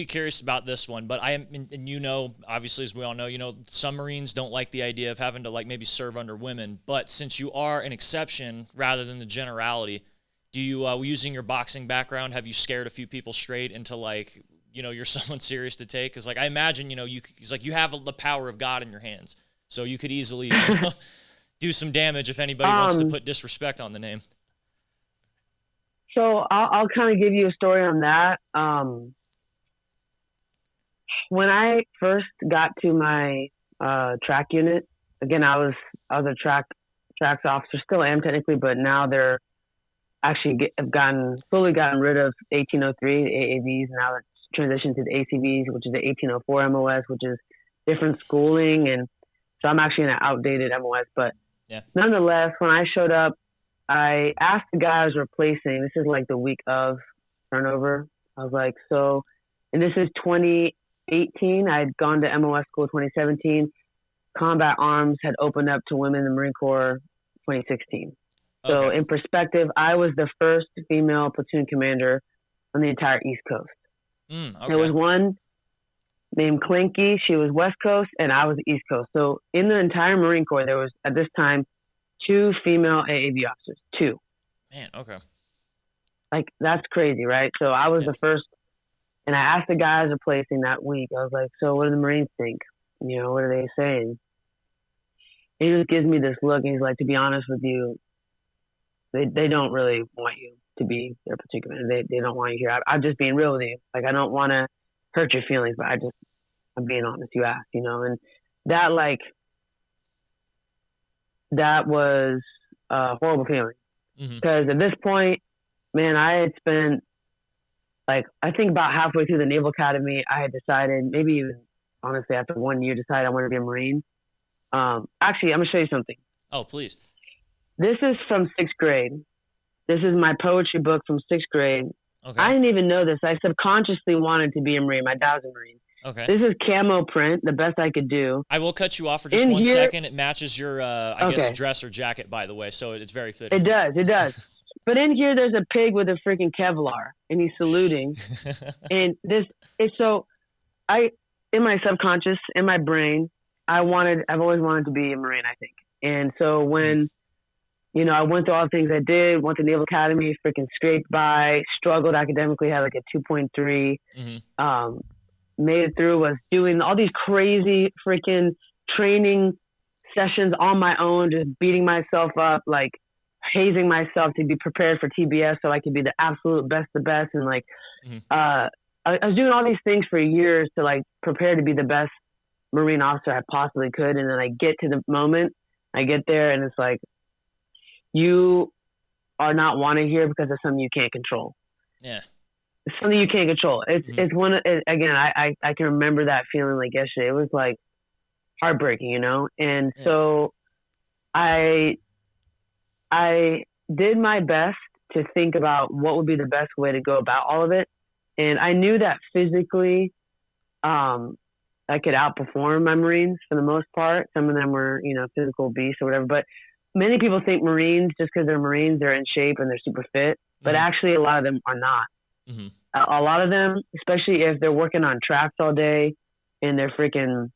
Be curious about this one, but I am, and obviously, as we all know, some Marines don't like the idea of having to like maybe serve under women. But since you are an exception rather than the generality, do you, using your boxing background, have you scared a few people straight into like, you're someone serious to take? Because like I imagine, it's like you have the power of God in your hands, so you could easily, do some damage if anybody wants to put disrespect on the name. So I'll kind of give you a story on that. When I first got to my track unit, again, I was a tracks officer, still am technically, but now they're actually have fully gotten rid of 1803 AAVs. Now it's transitioned to the ACVs, which is the 1804 MOS, which is different schooling, and so I'm actually in an outdated MOS. But nonetheless, when I showed up, I asked the guy I was replacing. This is like the week of turnover. I was like, so, and this is 2018. I had gone to MOS school 2017. Combat arms had opened up to women in the Marine Corps 2016. So Okay. in perspective, I was the first female platoon commander on the entire East Coast. Okay. There was one named Clinky. She was West Coast, and I was East Coast. So in the entire Marine Corps, there was at this time 2 female AAV officers. 2. Man, okay. Like, that's crazy, right? So I was the first, and I asked the guys replacing that week. I was like, so what do the Marines think? What are they saying? And he just gives me this look, and he's like, to be honest with you, they don't really want you to be their platoon commander. They don't want you here. I'm just being real with you. Like, I don't want to hurt your feelings, but I'm being honest. You asked, and that, like, that was a horrible feeling. Because at this point, man, I had spent, like, I think about halfway through the Naval Academy, I had decided, maybe even honestly after 1 year, decided I wanted to be a Marine. Actually, I'm going to show you something. Oh, please. This is from 6th grade. This is my poetry book from 6th grade. Okay. I didn't even know this. I subconsciously wanted to be a Marine. My dad was a Marine. Okay. This is camo print, the best I could do. I will cut you off for just In one here- second. It matches your, I guess, Okay. dress or jacket, by the way, so it's very fitting. It does. But in here, there's a pig with a freaking Kevlar, and he's saluting. And this is so, in my subconscious, in my brain, I've always wanted to be a Marine, I think. And so when, I went through all the things I did, went to Naval Academy, freaking scraped by, struggled academically, had like a 2.3, made it through, was doing all these crazy freaking training sessions on my own, just beating myself up, like hazing myself to be prepared for TBS so I could be the absolute best, the best. And like, I was doing all these things for years to like prepare to be the best Marine officer I possibly could. And then I get to the moment, I get there, and it's like, you are not wanted here because of something you can't control. Yeah. It's something you can't control. It's one, again, I can remember that feeling like yesterday. It was like heartbreaking, And so I did my best to think about what would be the best way to go about all of it. And I knew that physically, I could outperform my Marines for the most part. Some of them were, physical beasts or whatever. But many people think Marines, just because they're Marines, they're in shape and they're super fit. But actually, a lot of them are not. A lot of them, especially if they're working on tracks all day and they're freaking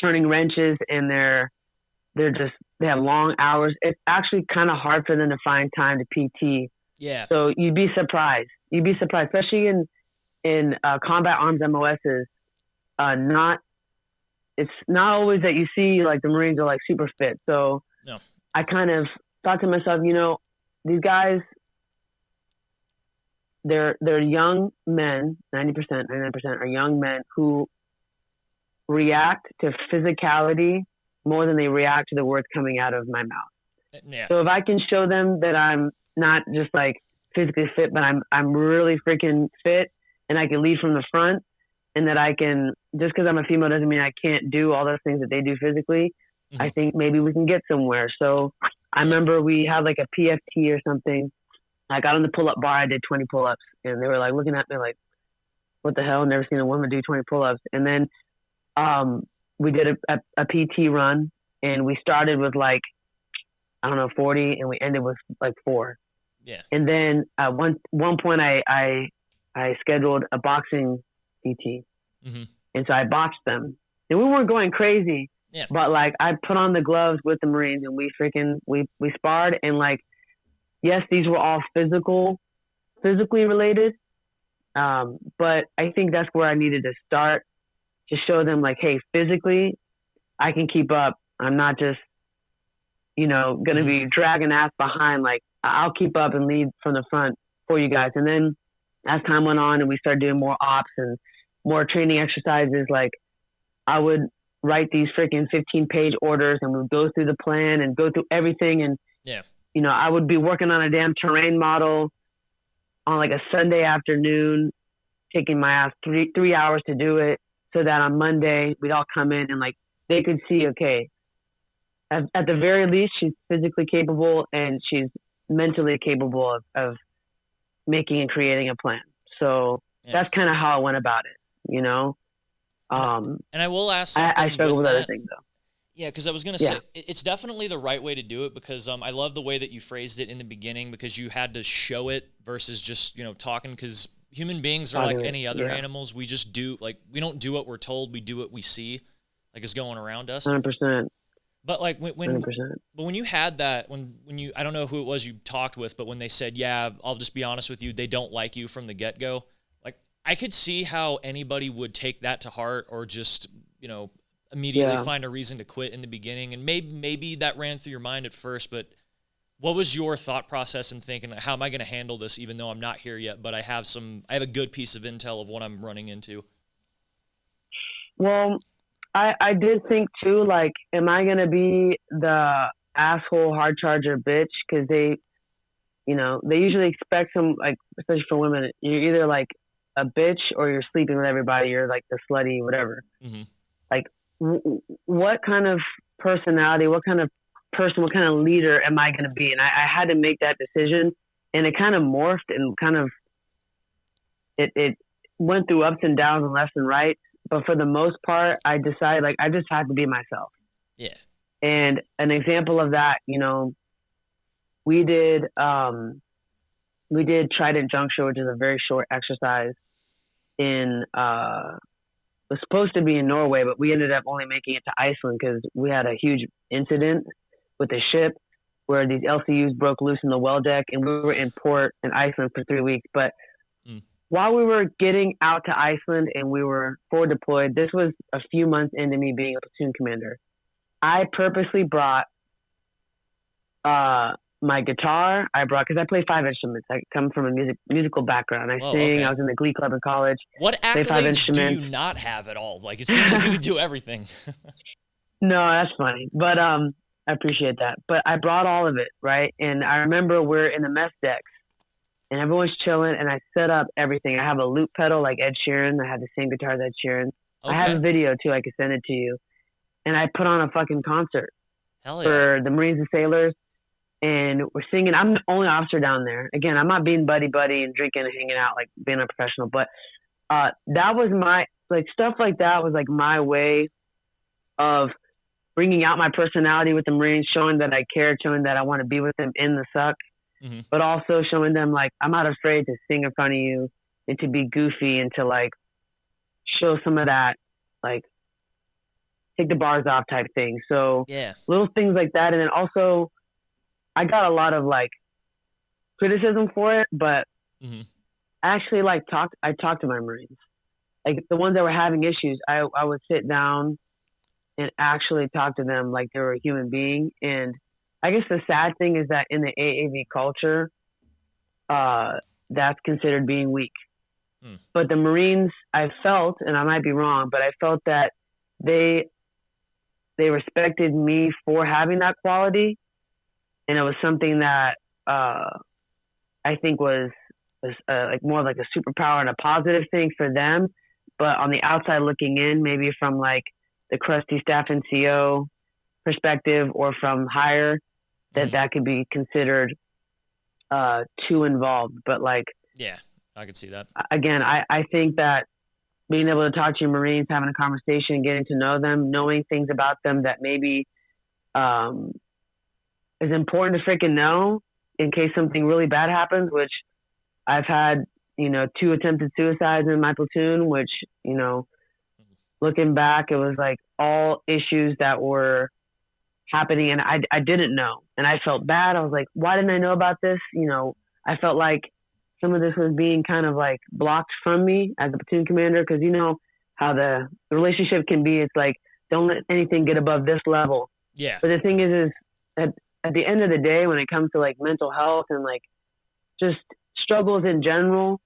turning wrenches and they have long hours. It's actually kind of hard for them to find time to PT. Yeah. So you'd be surprised, especially in combat arms MOSs. It's not always that you see like the Marines are like super fit. So no. I kind of thought to myself, these guys, they're young men, 90%, 99% are young men who react to physicality more than they react to the words coming out of my mouth. Yeah. So if I can show them that I'm not just like physically fit, but I'm really freaking fit, and I can lead from the front, and that I can, just because I'm a female doesn't mean I can't do all those things that they do physically. I think maybe we can get somewhere. So I remember we had like a PFT or something. I got on the pull-up bar. I did 20 pull-ups, and they were like looking at me like, what the hell? Never seen a woman do 20 pull-ups. And then we did a PT run, and we started with like, 40, and we ended with like 4. Yeah. And then at one point I scheduled a boxing ET. Mm-hmm. And so I boxed them. And we weren't going crazy. Yeah. But like I put on the gloves with the Marines and we sparred, and like, yes, these were all physically related. But I think that's where I needed to start, to show them like, hey, physically I can keep up. I'm not just, going to be dragging ass behind. Like, I'll keep up and lead from the front for you guys. And then as time went on and we started doing more ops and more training exercises, like I would write these freaking 15-page orders and we'd go through the plan and go through everything. And, I would be working on a damn terrain model on like a Sunday afternoon, taking my ass three hours to do it, so that on Monday we'd all come in and like they could see, okay, at the very least, she's physically capable and she's mentally capable of making and creating a plan. So that's kind of how I went about it, And I will ask something. I struggle with other things though. Yeah, because I was going to say, it's definitely the right way to do it, because I love the way that you phrased it in the beginning, because you had to show it versus just, talking, because human beings are like any other animals. We just do, like, we don't do what we're told. We do what we see, like, is going around us. 100%. But like when 100%. But when you had that, when you, I don't know who it was you talked with, but when they said, yeah, I'll just be honest with you, they don't like you from the get-go. Like, I could see how anybody would take that to heart, or just, immediately find a reason to quit in the beginning. And maybe that ran through your mind at first, but what was your thought process in thinking, how am I going to handle this, even though I'm not here yet, but I have a good piece of intel of what I'm running into? Well, I did think too, like, am I going to be the asshole hard charger bitch? Cause they usually expect some, like, especially for women, you're either like a bitch or you're sleeping with everybody. You're like the slutty, whatever. Mm-hmm. Like, what kind of personality, what kind of person, what kind of leader am I going to be? And I had to make that decision, and it kind of morphed and kind of, it went through ups and downs and left and right. But for the most part, I decided, like, I just had to be myself. Yeah. And an example of that, we did Trident Juncture, which is a very short exercise was supposed to be in Norway, but we ended up only making it to Iceland because we had a huge incident with the ship where these LCUs broke loose in the well deck, and we were in port in Iceland for 3 weeks. But while we were getting out to Iceland and we were forward deployed, this was a few months into me being a platoon commander. I purposely brought my guitar. Because I play 5 instruments. I come from a musical background. I sing. Okay. I was in the Glee Club in college. What accolades do you not have at all? Like, it seems like you could do everything. No, that's funny. But I appreciate that. But I brought all of it, right? And I remember we're in the mess decks, and everyone's chilling, and I set up everything. I have a loop pedal like Ed Sheeran. I have the same guitar as Ed Sheeran. Okay. I have a video, too. I could send it to you. And I put on a fucking concert for the Marines and sailors. And we're singing. I'm the only officer down there. Again, I'm not being buddy and drinking and hanging out, like being a professional. But that was my, like, stuff like that was like my way of bringing out my personality with the Marines, showing that I cared, showing that I want to be with them in the suck, but also showing them, like, I'm not afraid to sing in front of you and to be goofy and to, like, show some of that, like, take the bars off type thing. So little things like that. And then also, I got a lot of, like, criticism for it, but actually, like, I talked to my Marines. Like, the ones that were having issues, I would sit down and actually talk to them like they were a human being. And I guess the sad thing is that in the AAV culture, that's considered being weak. But the Marines, I felt, and I might be wrong, but I felt that they respected me for having that quality. And it was something that I think was like more like a superpower and a positive thing for them. But on the outside looking in, maybe from like the crusty staff and CO perspective or from higher, that could be considered too involved. But like, yeah, I could see that. Again, I think that being able to talk to your Marines, having a conversation, getting to know them, knowing things about them that maybe is important to freaking know in case something really bad happens, which I've had 2 attempted suicides in my platoon, which, looking back, it was like all issues that were happening and I didn't know. And I felt bad. I was like, why didn't I know about this? I felt like some of this was being kind of like blocked from me as a platoon commander, because how the relationship can be. It's like, don't let anything get above this level. Yeah. But the thing is at the end of the day, when it comes to like mental health and like just struggles in general,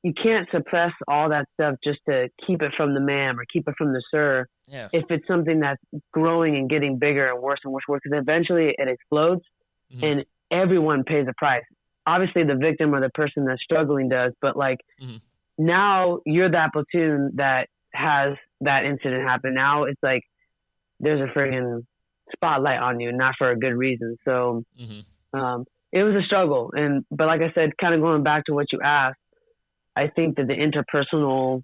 you can't suppress all that stuff just to keep it from the ma'am or keep it from the sir. Yeah. If it's something that's growing and getting bigger and worse and worse, because eventually it explodes and everyone pays a price. Obviously the victim or the person that's struggling does, but like now you're that platoon that has that incident happen. Now it's like there's a friggin' spotlight on you, not for a good reason. So it was a struggle. But like I said, kind of going back to what you asked, I think that the interpersonal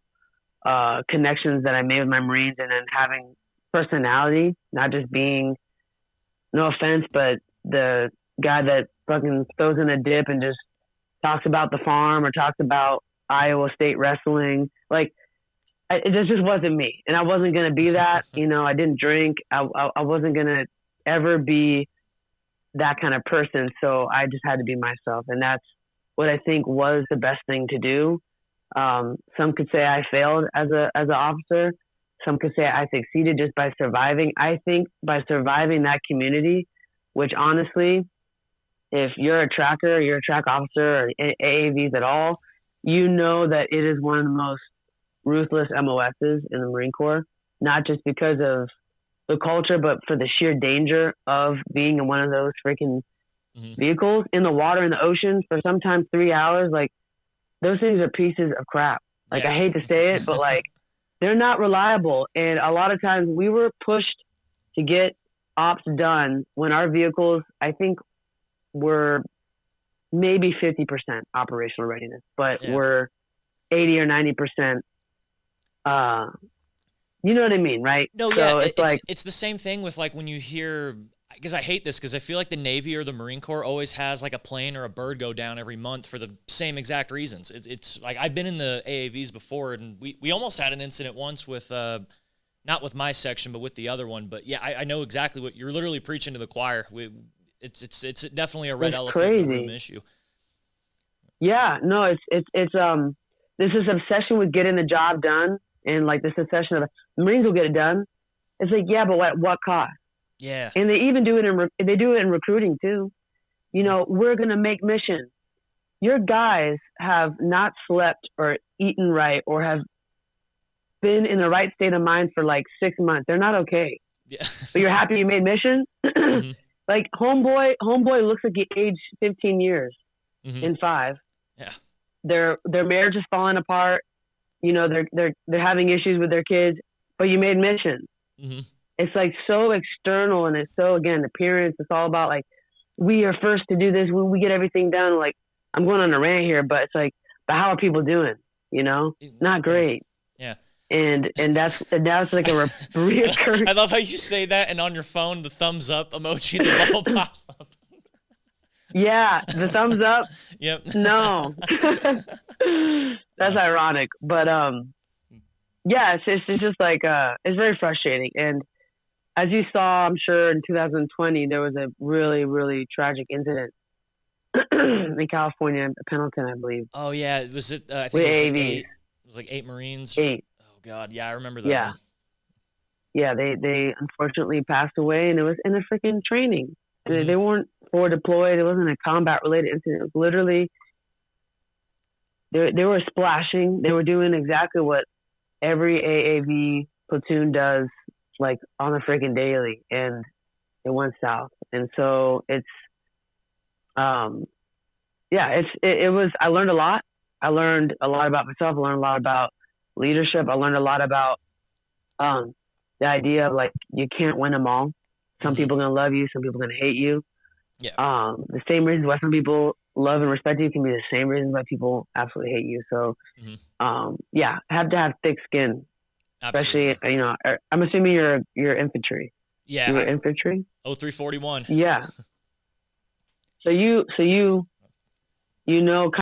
connections that I made with my Marines, and then having personality, not just being, no offense, but the guy that fucking throws in a dip and just talks about the farm or talks about Iowa State wrestling. Like, it just wasn't me. And I wasn't going to be that. I didn't drink. I wasn't going to ever be that kind of person. So I just had to be myself. And that's what I think was the best thing to do. Some could say I failed as an officer. Some could say I succeeded just by surviving. I think by surviving that community, which honestly, if you're a tracker, you're a track officer or AAVs at all, you know that it is one of the most ruthless MOSs in the Marine Corps, not just because of the culture, but for the sheer danger of being in one of those freaking vehicles in the water, in the ocean for sometimes 3 hours. Like, those things are pieces of crap. Like, I hate to say it, but like, they're not reliable. And a lot of times we were pushed to get ops done when our vehicles, I think, were maybe 50% operational readiness, but were 80 or 90%. You know what I mean, right? No, yeah. So it's the same thing with like when you hear, because I hate this because I feel like the Navy or the Marine Corps always has like a plane or a bird go down every month for the same exact reasons. It's like, I've been in the AAVs before, and we almost had an incident once with not with my section, but with the other one. But yeah, I know exactly what you're literally preaching to the choir. It's definitely a red elephant in the room issue. Yeah, no, it's this is obsession with getting the job done, and like this obsession of the Marines will get it done. It's like, yeah, but what cost? Yeah. And they even do it in recruiting too. We're gonna make mission. Your guys have not slept or eaten right or have been in the right state of mind for like 6 months. They're not okay. Yeah. But you're happy you made mission. Like homeboy looks like he aged 15 years in 5. Yeah. Their marriage is falling apart. They're having issues with their kids, but you made mission. It's like so external, and it's so, again, appearance. It's all about like, we are first to do this. We get everything done. Like, I'm going on a rant here, but it's like, but how are people doing? Not great. Yeah. And that's like a reoccurring. I love how you say that, and on your phone, the thumbs up emoji, the bubble pops up. Yeah, the thumbs up. Yep. No, that's ironic, but yeah, it's just like it's very frustrating. And as you saw, I'm sure in 2020 there was a really, really tragic incident in California, Pendleton, I believe. Oh yeah, was it? I think it was like 8 Marines. 8. Oh God, yeah, I remember that. Yeah. One. Yeah, they unfortunately passed away, and it was in a freaking training. They weren't forward deployed. It wasn't a combat related incident. It was literally they were splashing. They were doing exactly what every AAV platoon does, like on a freaking daily, and it went south. And so it was. I learned a lot. I learned a lot about myself. I learned a lot about leadership. I learned a lot about the idea of like, you can't win them all. Some people are going to love you. Some people are going to hate you. Yeah. The same reasons why some people love and respect you can be the same reasons why people absolutely hate you. So, yeah, have to have thick skin. Absolutely. Especially, I'm assuming you're infantry. Yeah. You're infantry? 0341. Yeah. So you know